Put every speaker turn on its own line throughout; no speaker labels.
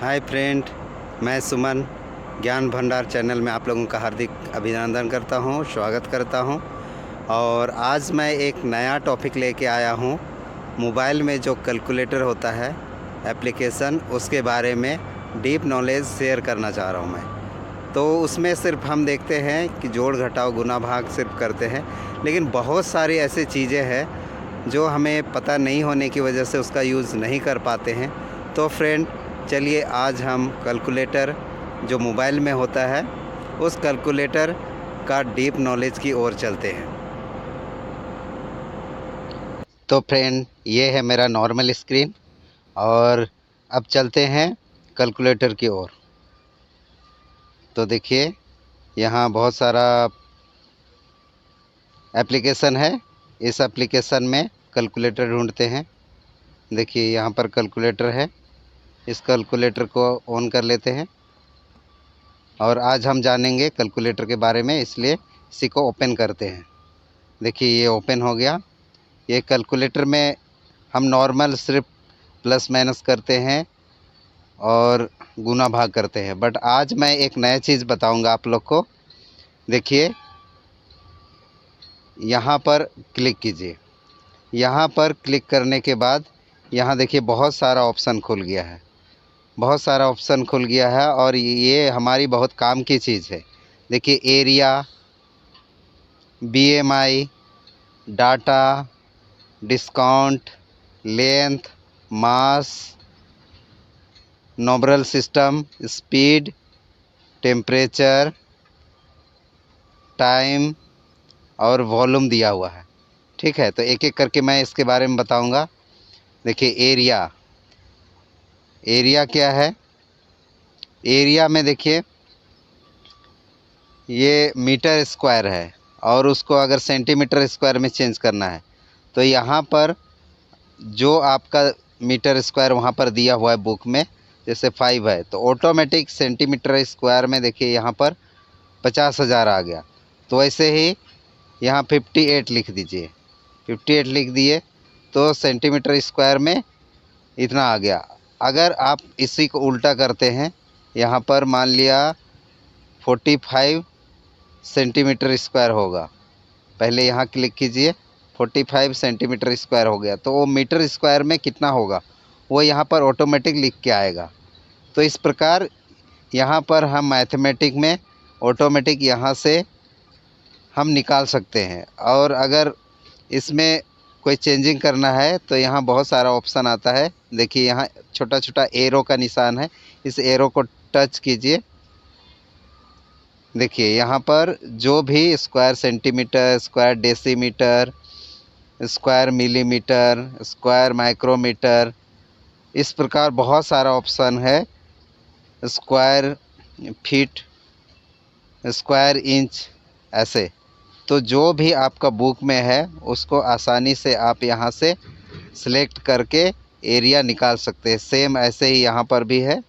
Hi friend, मैं सुमन ज्ञान भंडार चैनल में आप लोगों का हार्दिक अभिनंदन करता हूं, स्वागत करता हूं। और आज मैं एक नया टॉपिक लेके आया हूं। मोबाइल में जो कैलकुलेटर होता है एप्लीकेशन, उसके बारे में डीप नॉलेज शेयर करना चाह रहा हूं मैं। तो उसमें सिर्फ हम देखते हैं कि जोड़ घटाव गुना भाग सिर्फ करते हैं, लेकिन बहुत सारी ऐसी चीज़ें हैं जो हमें पता नहीं होने की वजह से उसका यूज़ नहीं कर पाते हैं। तो फ्रेंड, चलिए आज हम कैलकुलेटर जो मोबाइल में होता है उस कैलकुलेटर का डीप नॉलेज की ओर चलते हैं। तो फ्रेंड, ये है मेरा नॉर्मल स्क्रीन और अब चलते हैं कैलकुलेटर की ओर। तो देखिए, यहाँ बहुत सारा एप्लीकेशन है। इस एप्लीकेशन में कैलकुलेटर ढूंढते हैं। देखिए, यहाँ पर कैलकुलेटर है। इस कैलकुलेटर को ऑन कर लेते हैं और आज हम जानेंगे कैलकुलेटर के बारे में, इसलिए इसी को ओपन करते हैं। देखिए, ये ओपन हो गया। ये कैलकुलेटर में हम नॉर्मल सिर्फ प्लस माइनस करते हैं और गुना भाग करते हैं, बट आज मैं एक नया चीज़ बताऊंगा आप लोग को। देखिए, यहाँ पर क्लिक कीजिए। यहाँ पर क्लिक करने के बाद यहाँ देखिए बहुत सारा ऑप्शन खुल गया है। बहुत सारा ऑप्शन खुल गया है और ये हमारी बहुत काम की चीज़ है। देखिए, area, BMI, data, discount, length, mass, नोबरल सिस्टम, स्पीड, टेम्परेचर, टाइम और वॉल्यूम दिया हुआ है। ठीक है, तो एक एक करके मैं इसके बारे में बताऊंगा। देखिए, एरिया। एरिया क्या है? एरिया में देखिए, ये मीटर स्क्वायर है और उसको अगर सेंटीमीटर स्क्वायर में चेंज करना है तो यहाँ पर जो आपका मीटर स्क्वायर वहाँ पर दिया हुआ है बुक में, जैसे 5 है तो ऑटोमेटिक सेंटीमीटर स्क्वायर में देखिए यहाँ पर 50,000 आ गया। तो वैसे ही यहाँ 58 लिख दीजिए। 58 लिख दिए तो सेंटीमीटर स्क्वायर में इतना आ गया। अगर आप इसी को उल्टा करते हैं, यहाँ पर मान लिया 45 सेंटीमीटर स्क्वायर होगा। पहले यहाँ क्लिक कीजिए, 45 सेंटीमीटर स्क्वायर हो गया, तो वो मीटर स्क्वायर में कितना होगा वो यहाँ पर ऑटोमेटिक लिख के आएगा। तो इस प्रकार यहाँ पर हम मैथमेटिक में ऑटोमेटिक यहाँ से हम निकाल सकते हैं। और अगर इसमें कोई चेंजिंग करना है तो यहाँ बहुत सारा ऑप्शन आता है। देखिए, यहाँ छोटा छोटा एरो का निशान है, इस एरो को टच कीजिए। देखिए, यहाँ पर जो भी square centimetre, square decimetre, square millimetre, square micrometre, इस प्रकार बहुत सारा ऑप्शन है। स्क्वायर फीट, स्क्वायर इंच, ऐसे। तो जो भी आपका बुक में है उसको आसानी से आप यहाँ से सिलेक्ट करके एरिया निकाल सकते हैं। सेम ऐसे ही यहाँ पर भी है।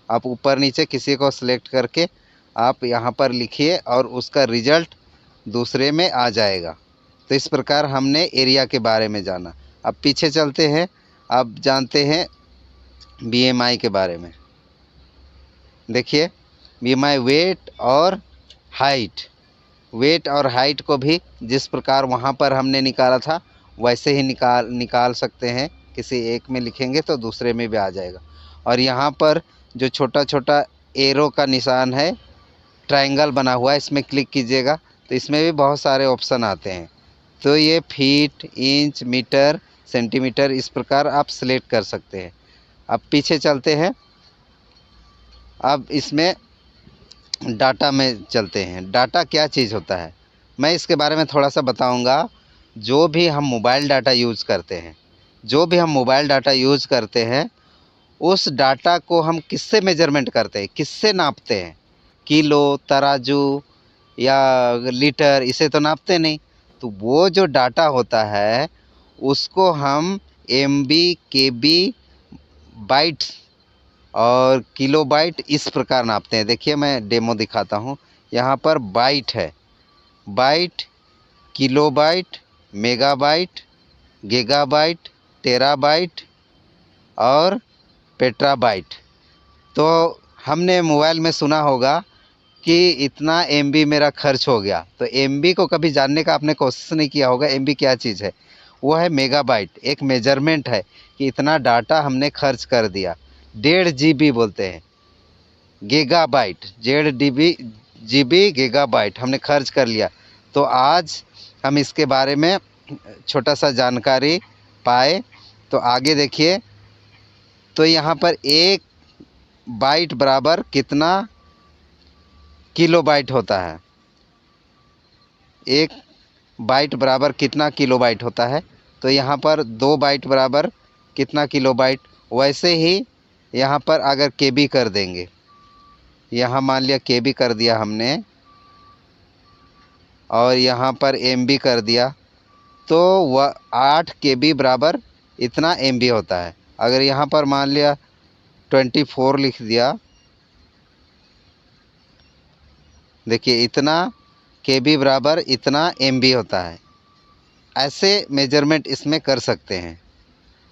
आप ऊपर नीचे किसी को सिलेक्ट करके आप यहाँ पर लिखिए और उसका रिजल्ट दूसरे में आ जाएगा। तो इस प्रकार हमने एरिया के बारे में जाना। अब पीछे चलते हैं, अब जानते हैं बीएमआई के बारे में। देखिए, बीएमआई वेट और हाइट। वेट और हाइट को भी जिस प्रकार वहाँ पर हमने निकाला था वैसे ही निकाल सकते हैं। किसी एक में लिखेंगे तो दूसरे में भी आ जाएगा। और यहाँ पर जो छोटा छोटा एरो का निशान है, ट्रायंगल बना हुआ है, इसमें क्लिक कीजिएगा तो इसमें भी बहुत सारे ऑप्शन आते हैं। तो ये फीट, इंच, मीटर, सेंटीमीटर, इस प्रकार आप सिलेक्ट कर सकते हैं। अब पीछे चलते हैं। अब इसमें डाटा में चलते हैं। डाटा क्या चीज़ होता है मैं इसके बारे में थोड़ा सा बताऊंगा। जो भी हम मोबाइल डाटा यूज़ करते हैं, जो भी हम मोबाइल डाटा यूज़ करते हैं, उस डाटा को हम किससे मेजरमेंट करते हैं, किससे नापते हैं? किलो, तराजू या लीटर, इसे तो नापते नहीं। तो वो जो डाटा होता है उसको हम एमबी, केबी, बाइट्स और किलोबाइट इस प्रकार नापते हैं। देखिए, मैं डेमो दिखाता हूँ। यहाँ पर बाइट है, byte, kilobyte, megabyte, gigabyte, terabyte और पेट्राबाइट। तो हमने मोबाइल में सुना होगा कि इतना एमबी मेरा खर्च हो गया, तो एमबी को कभी जानने का आपने कोशिश नहीं किया होगा। एमबी क्या चीज़ है? वो है मेगाबाइट, एक मेजरमेंट है कि इतना डाटा हमने खर्च कर दिया। 1.5 जीबी बोलते हैं, गीगाबाइट, 1.5 जीबी गीगाबाइट हमने खर्च कर लिया। तो आज हम इसके बारे में छोटा सा जानकारी पाए। तो आगे देखिए, तो यहाँ पर एक बाइट बराबर कितना किलोबाइट होता है? एक बाइट बराबर कितना किलोबाइट होता है? तो यहाँ पर 2 बाइट बराबर कितना किलोबाइट? वैसे ही यहाँ पर अगर केबी कर देंगे, यहाँ मान लिया केबी कर दिया हमने और यहाँ पर एमबी कर दिया, तो वह 8 केबी बराबर इतना एमबी होता है। अगर यहाँ पर मान लिया 24 लिख दिया, देखिए इतना केबी बराबर इतना एमबी होता है। ऐसे मेजरमेंट इसमें कर सकते हैं।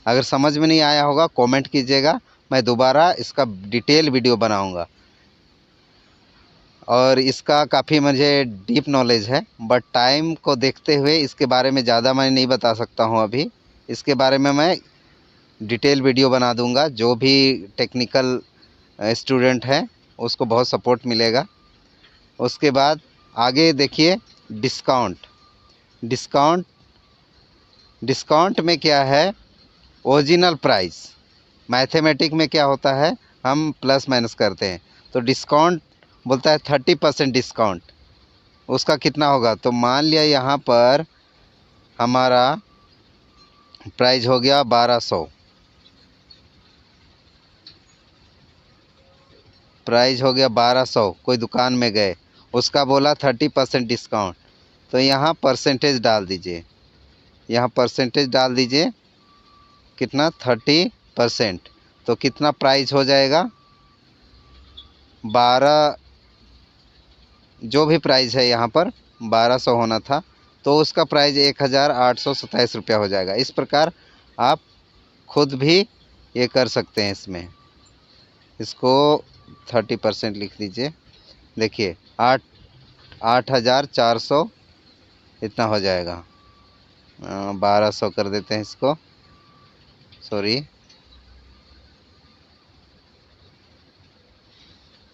अगर समझ में नहीं आया होगा कमेंट कीजिएगा, मैं दोबारा इसका डिटेल वीडियो बनाऊंगा। और इसका काफ़ी मुझे डीप नॉलेज है, बट टाइम को देखते हुए इसके बारे में ज़्यादा मैं नहीं बता सकता हूँ अभी। इसके बारे में मैं डिटेल वीडियो बना दूंगा। जो भी टेक्निकल स्टूडेंट हैं उसको बहुत सपोर्ट मिलेगा। उसके बाद आगे देखिए डिस्काउंट। डिस्काउंट डिस्काउंट में क्या है? Original price. मैथमेटिक में क्या होता है? हम प्लस माइनस करते हैं। तो डिस्काउंट बोलता है 30% डिस्काउंट। उसका कितना होगा? तो मान लिया यहाँ पर हमारा प्राइस हो गया 1200, प्राइस हो गया 1200। कोई दुकान में गए, उसका बोला 30% डिस्काउंट, तो यहाँ परसेंटेज डाल दीजिए। यहाँ परसेंटेज डाल दीजिए, कितना? 30%। तो कितना प्राइस हो जाएगा? 12, जो भी प्राइस है यहाँ पर 1200 होना था, तो उसका प्राइस 1827 रुपया हो जाएगा। इस प्रकार आप खुद भी ये कर सकते हैं। इसमें इसको 30% लिख दीजिए। देखिए 8400 इतना हो जाएगा। 1200 कर देते हैं इसको, सॉरी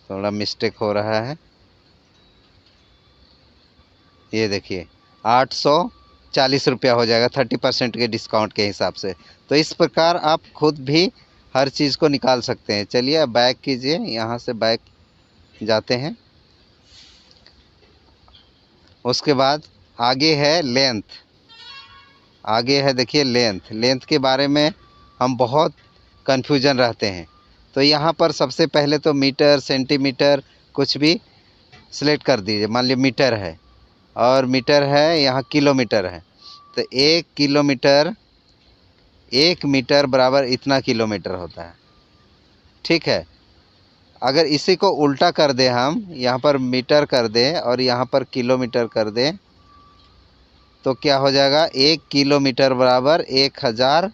थोड़ा मिस्टेक हो रहा है। ये देखिए 840 रुपया हो जाएगा 30% के डिस्काउंट के हिसाब से। तो इस प्रकार आप खुद भी हर चीज़ को निकाल सकते हैं। चलिए बैक कीजिए, यहाँ से बैक जाते हैं। उसके बाद आगे है लेंथ। आगे है देखिए लेंथ। लेंथ के बारे में हम बहुत कन्फ्यूजन रहते हैं। तो यहाँ पर सबसे पहले तो मीटर, सेंटीमीटर कुछ भी सिलेक्ट कर दीजिए। मान लीजिए मीटर है और मीटर है, यहाँ किलोमीटर है। तो 1 मीटर बराबर इतना किलोमीटर होता है। ठीक है। अगर इसी को उल्टा कर दें, हम यहाँ पर मीटर कर दें और यहाँ पर किलोमीटर कर दें, तो क्या हो जाएगा? 1 किलोमीटर बराबर 1000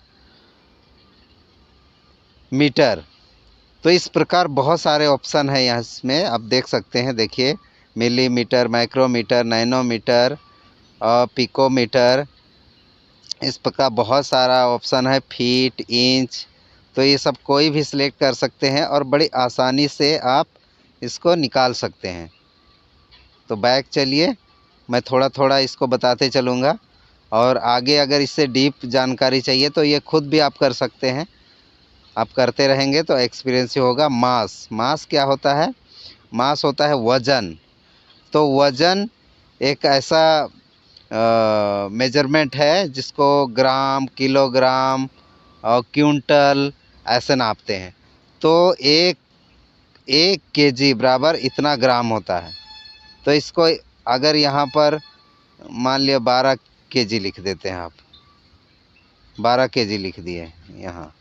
मीटर। तो इस प्रकार बहुत सारे ऑप्शन है यहाँ इसमें, आप देख सकते हैं। देखिए मिलीमीटर, माइक्रोमीटर, नैनोमीटर और पिकोमीटर, इस प्रकार बहुत सारा ऑप्शन है। फीट, इंच, तो ये सब कोई भी सिलेक्ट कर सकते हैं और बड़ी आसानी से आप इसको निकाल सकते हैं। तो बैक चलिए, मैं थोड़ा थोड़ा इसको बताते चलूँगा और आगे अगर इससे डीप जानकारी चाहिए तो ये खुद भी आप कर सकते हैं। आप करते रहेंगे तो एक्सपीरियंस ही होगा। मास, मास क्या होता है? मास होता है वज़न। तो वज़न एक ऐसा मेजरमेंट है जिसको ग्राम, किलोग्राम और क्विंटल ऐसे नापते हैं। तो एक केजी बराबर इतना ग्राम होता है। तो इसको अगर यहाँ पर मान लिया 12 केजी लिख देते हैं आप, 12 केजी लिख दिए। यहाँ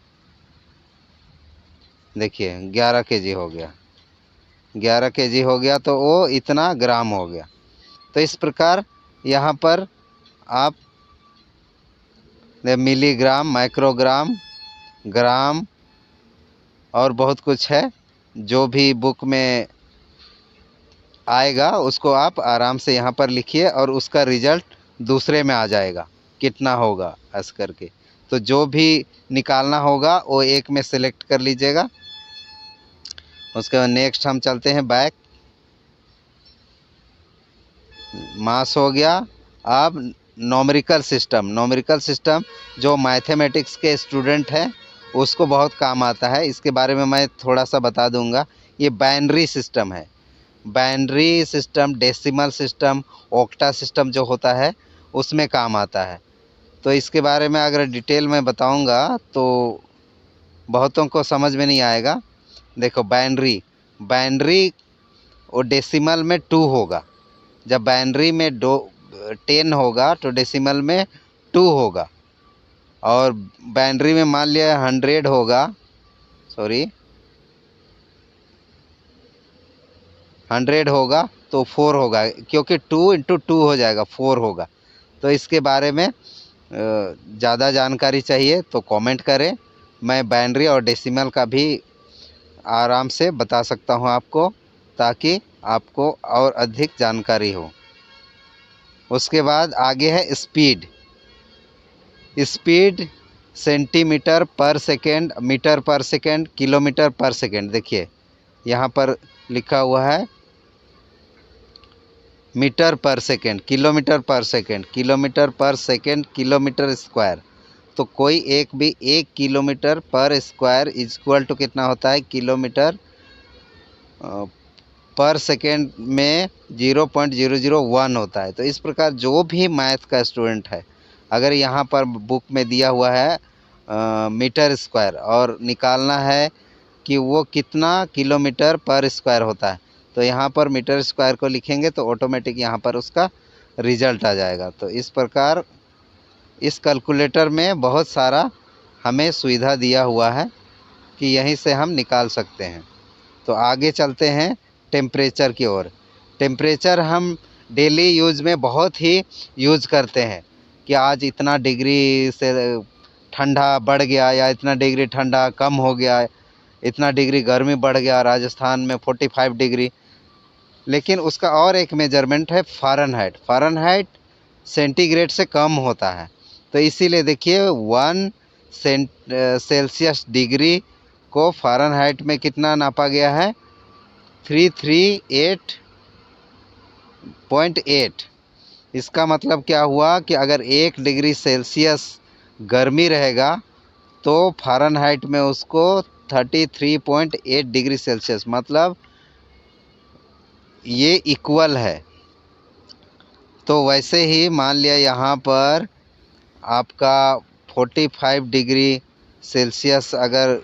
देखिए 11 केजी हो गया, 11 केजी हो गया, तो वो इतना ग्राम हो गया। तो इस प्रकार यहाँ पर आप मिलीग्राम, माइक्रोग्राम, ग्राम और बहुत कुछ है, जो भी बुक में आएगा उसको आप आराम से यहाँ पर लिखिए और उसका रिजल्ट दूसरे में आ जाएगा कितना होगा ऐसा करके। तो जो भी निकालना होगा वो एक में सेलेक्ट कर लीजिएगा। उसके बाद नेक्स्ट हम चलते हैं बैक। मास हो गया। अब नॉमेरिकल सिस्टम जो मैथमेटिक्स के स्टूडेंट हैं उसको बहुत काम आता है। इसके बारे में मैं थोड़ा सा बता दूंगा। ये बाइनरी सिस्टम है। Binary system, decimal system, octa system जो होता है उसमें काम आता है। तो इसके बारे में अगर डिटेल में बताऊंगा तो बहुतों को समझ में नहीं आएगा। देखो बाइनरी और डेसिमल में 2 होगा। जब बाइनरी में 10 होगा तो डेसिमल में 2 होगा। और बाइनरी में मान लिया 100 होगा, सॉरी 100 होगा तो 4 होगा, क्योंकि 2 इंटू 2 हो जाएगा, 4 होगा। तो इसके बारे में ज़्यादा जानकारी चाहिए तो कमेंट करें। मैं बाइनरी और डेसिमल का भी आराम से बता सकता हूं आपको, ताकि आपको और अधिक जानकारी हो। उसके बाद आगे है स्पीड। स्पीड सेंटीमीटर पर सेकेंड, मीटर पर सेकेंड, किलोमीटर पर सेकेंड। देखिए यहाँ पर लिखा हुआ है मीटर पर सेकेंड, किलोमीटर पर सेकेंड, किलोमीटर पर सेकेंड, किलोमीटर स्क्वायर। तो कोई एक भी 1 किलोमीटर पर स्क्वायर इक्वल टू कितना होता है, किलोमीटर पर सेकेंड में 0.001 होता है। तो इस प्रकार जो भी मैथ का स्टूडेंट है, अगर यहाँ पर बुक में दिया हुआ है मीटर स्क्वायर और निकालना है कि वो कितना किलोमीटर पर स्क्वायर होता है, तो यहाँ पर मीटर स्क्वायर को लिखेंगे तो ऑटोमेटिक यहाँ पर उसका रिजल्ट आ जाएगा। तो इस प्रकार इस कैलकुलेटर में बहुत सारा हमें सुविधा दिया हुआ है कि यहीं से हम निकाल सकते हैं। तो आगे चलते हैं टेम्परेचर की ओर। टेम्परेचर हम डेली यूज में बहुत ही यूज करते हैं कि आज इतना डिग्री से ठंडा बढ़ गया या इतना डिग्री ठंडा कम हो गया, इतना डिग्री गर्मी बढ़ गया, राजस्थान में 45 डिग्री। लेकिन उसका और एक मेजरमेंट है फ़ारेनहाइट। फ़ारेनहाइट सेंटीग्रेड से कम होता है। तो इसीलिए देखिए 1 सेल्सियस डिग्री को फ़ारेनहाइट में कितना नापा गया है, 338.8। इसका मतलब क्या हुआ कि अगर 1 डिग्री सेल्सियस गर्मी रहेगा तो फ़ारेनहाइट में उसको 33.8 डिग्री सेल्सियस, मतलब ये इक्वल है। तो वैसे ही मान लिया यहाँ पर आपका 45 डिग्री सेल्सियस अगर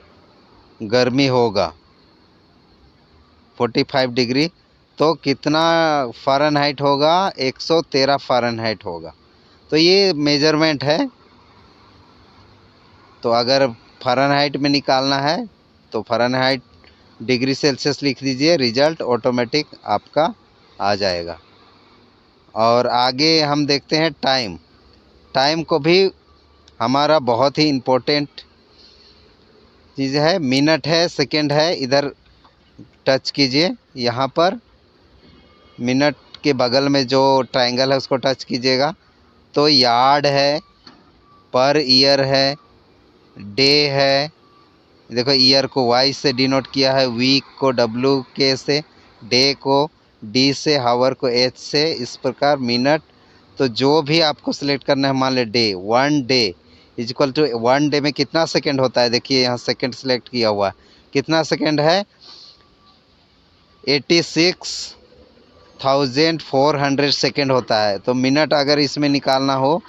गर्मी होगा, 45 डिग्री, तो कितना फ़ारेनहाइट होगा, 113 फ़ारेनहाइट होगा। तो ये मेजरमेंट है। तो अगर फ़ारेनहाइट में निकालना है तो फ़ारेनहाइट डिग्री सेल्सियस लिख दीजिए, रिजल्ट ऑटोमेटिक आपका आ जाएगा। और आगे हम देखते हैं टाइम। टाइम को भी हमारा बहुत ही इम्पोर्टेंट चीज़ है। मिनट है, सेकंड है, इधर टच कीजिए। यहाँ पर मिनट के बगल में जो ट्रायंगल है उसको टच कीजिएगा तो यार्ड है, पर ईयर है, डे है। देखो ईयर को वाई से डिनोट किया है, वीक को डब्ल्यू के से, डे को डी से, हावर को एच से। इस प्रकार मिनट, तो जो भी आपको सिलेक्ट करना है, मान ले day, 1 day is equal to 1 day में कितना सेकंड होता है। देखिए यहाँ सेकंड सिलेक्ट किया हुआ है, कितना सेकंड है, 86,400 सेकंड होता है। तो मिनट अगर इसमें निकालना हो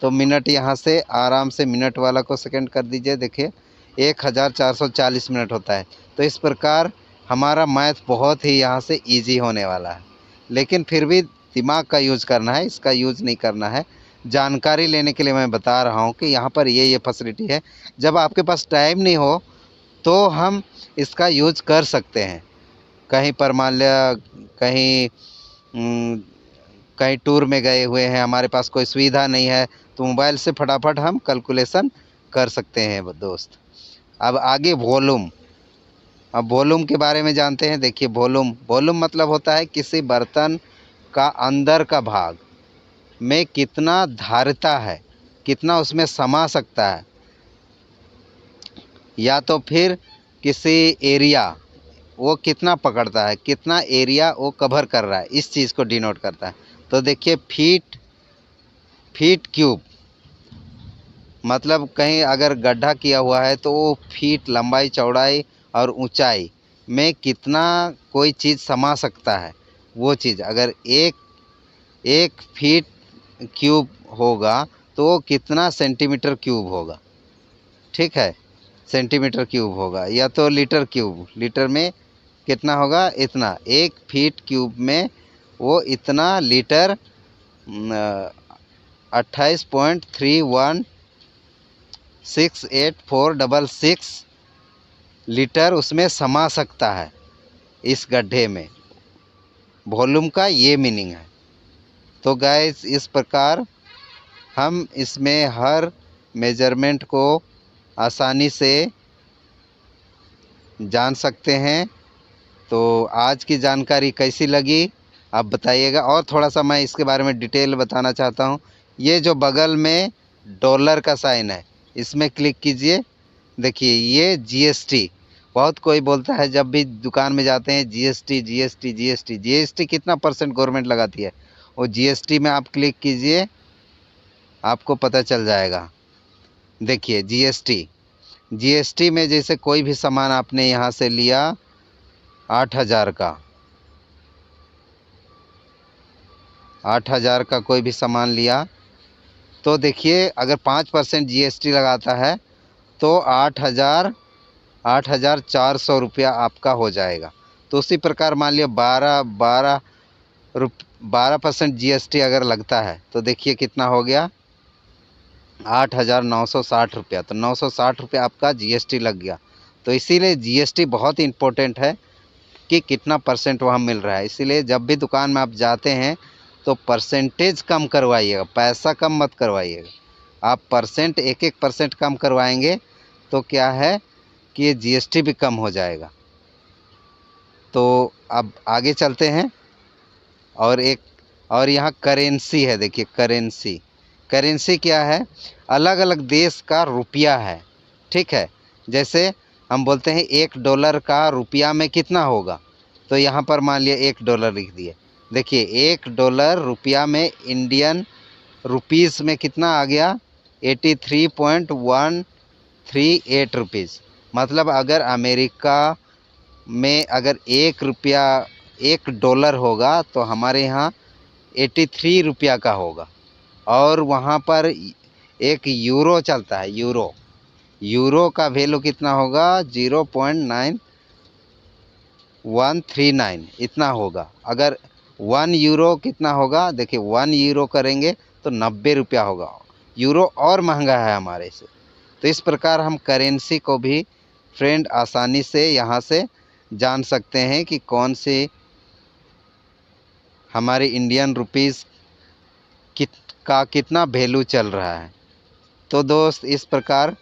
तो मिनट यहाँ से आराम से मिनट वाला को सेकंड कर दीजिए। देखिए 1440 मिनट होता है। तो इस प्रकार हमारा मैथ बहुत ही यहाँ से इजी होने वाला है। लेकिन फिर भी दिमाग का यूज़ करना है, इसका यूज़ नहीं करना है। जानकारी लेने के लिए मैं बता रहा हूँ कि यहाँ पर ये फैसिलिटी है। जब आपके पास टाइम नहीं हो तो हम इसका यूज़ कर सकते हैं। कहीं पर मान लिया कहीं कहीं टूर में गए हुए हैं, हमारे पास कोई सुविधा नहीं है, तो मोबाइल से फटाफट हम कैलकुलेशन कर सकते हैं दोस्त। अब आगे वॉल्यूम। अब वॉल्यूम के बारे में जानते हैं। देखिए वॉल्यूम मतलब होता है किसी बर्तन का अंदर का भाग में कितना धारिता है, कितना उसमें समा सकता है, या तो फिर किसी एरिया वो कितना पकड़ता है, कितना एरिया वो कवर कर रहा है, इस चीज़ को डिनोट करता है। तो देखिए फीट क्यूब मतलब कहीं अगर गड्ढा किया हुआ है तो वो फीट लंबाई चौड़ाई और ऊंचाई में कितना कोई चीज़ समा सकता है, वो चीज़ अगर एक फीट क्यूब होगा तो वो कितना सेंटीमीटर क्यूब होगा। ठीक है, सेंटीमीटर क्यूब होगा, या तो लीटर क्यूब, लीटर में कितना होगा, इतना। एक फीट क्यूब में वो इतना लीटर 28.3168466 लीटर उसमें समा सकता है इस गड्ढे में। वॉल्यूम का ये मीनिंग है। तो गाइस इस प्रकार हम इसमें हर मेजरमेंट को आसानी से जान सकते हैं। तो आज की जानकारी कैसी लगी आप बताइएगा। और थोड़ा सा मैं इसके बारे में डिटेल बताना चाहता हूँ। ये जो बगल में डॉलर का साइन है इसमें क्लिक कीजिए। देखिए ये जीएसटी, बहुत कोई बोलता है जब भी दुकान में जाते हैं जीएसटी जीएसटी जीएसटी जीएसटी कितना परसेंट गवर्नमेंट लगाती है, वो जीएसटी में आप क्लिक कीजिए, आपको पता चल जाएगा। देखिए जीएसटी में जैसे कोई भी सामान आपने यहाँ से लिया 8,000 का, 8,000 का कोई भी सामान लिया तो देखिए अगर 5% जीएसटी लगाता है तो 8,400 रुपया आपका हो जाएगा। तो उसी प्रकार मान लिया 12% जीएसटी अगर लगता है तो देखिए कितना हो गया, 8,960 रुपया। तो 960 रुपया आपका जीएसटी लग गया। तो इसीलिए जीएसटी बहुत इम्पोर्टेंट है कि कितना परसेंट वहाँ मिल रहा है। इसीलिए जब भी दुकान में आप जाते हैं तो परसेंटेज कम करवाइएगा, पैसा कम मत करवाइएगा। आप परसेंट 1% कम करवाएंगे तो क्या है कि ये जीएसटी भी कम हो जाएगा। तो अब आगे चलते हैं। और यहाँ करेंसी है। देखिए करेंसी क्या है, अलग अलग देश का रुपया है। ठीक है, जैसे हम बोलते हैं $1 का रुपया में कितना होगा, तो यहाँ पर मान लिया $1 लिख दिए। देखिए $1 रुपया में इंडियन रुपीस में कितना आ गया, 83.138 रुपीज़। मतलब अगर अमेरिका में अगर $1 होगा तो हमारे यहाँ 83 रुपया का होगा। और वहाँ पर एक यूरो चलता है, यूरो का वैल्यू कितना होगा, 0.9139 इतना होगा। अगर 1 यूरो कितना होगा, देखिए 1 यूरो करेंगे तो 90 रुपया होगा। यूरो और महंगा है हमारे से। तो इस प्रकार हम करेंसी को भी फ्रेंड आसानी से यहाँ से जान सकते हैं कि कौन सी हमारी इंडियन रुपीस का कितना वैल्यू चल रहा है। तो दोस्त इस प्रकार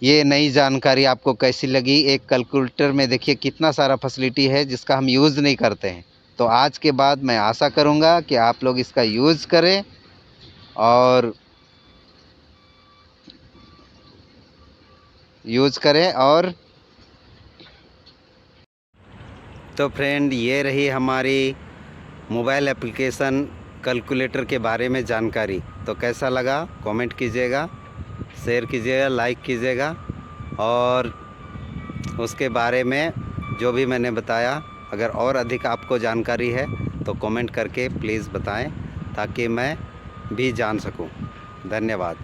ये नई जानकारी आपको कैसी लगी। एक कैलकुलेटर में देखिए कितना सारा फैसिलिटी है जिसका हम यूज़ नहीं करते हैं। तो आज के बाद मैं आशा करूँगा कि आप लोग इसका यूज़ करें। और तो फ्रेंड ये रही हमारी मोबाइल एप्लीकेशन कैलकुलेटर के बारे में जानकारी। तो कैसा लगा कमेंट कीजिएगा, शेयर कीजिएगा, लाइक कीजिएगा। और उसके बारे में जो भी मैंने बताया अगर और अधिक आपको जानकारी है तो कमेंट करके प्लीज़ बताएं ताकि मैं भी जान सकूं। धन्यवाद।